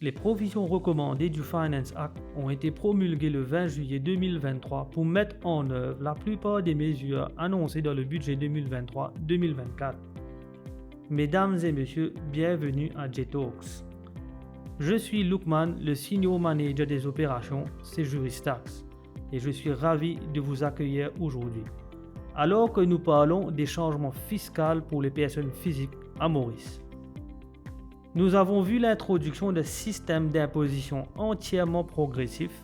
Les provisions recommandées du Finance Act ont été promulguées le 20 juillet 2023 pour mettre en œuvre la plupart des mesures annoncées dans le budget 2023-2024. Mesdames et messieurs, bienvenue à J-Talks. Je suis Lukman, le Senior Manager des opérations chez Juristax et je suis ravi de vous accueillir aujourd'hui. Alors que nous parlons des changements fiscaux pour les personnes physiques à Maurice. Nous avons vu l'introduction d'un système d'imposition entièrement progressif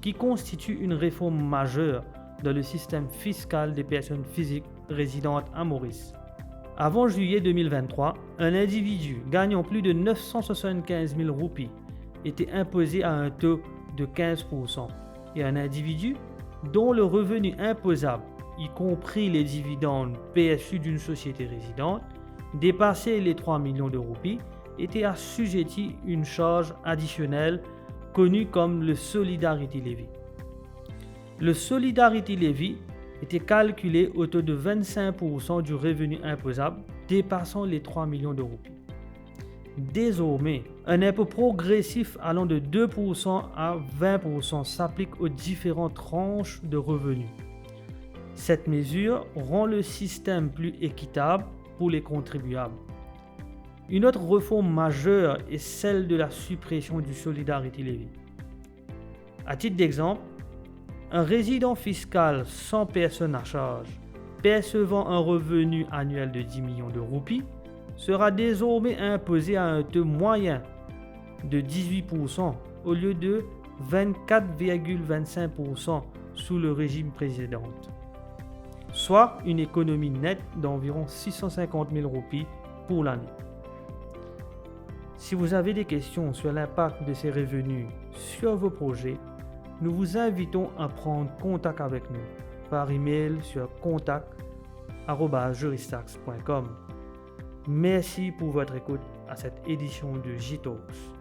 qui constitue une réforme majeure dans le système fiscal des personnes physiques résidentes à Maurice. Avant juillet 2023, un individu gagnant plus de 975 000 roupies était imposé à un taux de 15% et un individu dont le revenu imposable, y compris les dividendes perçus d'une société résidente, dépassait les 3 millions de roupies, était assujetti à une charge additionnelle connue comme le Solidarity Levy. Le Solidarity Levy était calculé au taux de 25% du revenu imposable dépassant les 3 millions de roupies. Désormais, un impôt progressif allant de 2% à 20% s'applique aux différentes tranches de revenus. Cette mesure rend le système plus équitable pour les contribuables. Une autre réforme majeure est celle de la suppression du Solidarity Levy. À titre d'exemple, un résident fiscal sans personne à charge percevant un revenu annuel de 10 millions de roupies sera désormais imposé à un taux moyen de 18% au lieu de 24,25% sous le régime précédent, soit une économie nette d'environ 650 000 roupies pour l'année. Si vous avez des questions sur l'impact de ces revenus sur vos projets, nous vous invitons à prendre contact avec nous par email sur contact@juristax.com. Merci pour votre écoute à cette édition de J-Talks.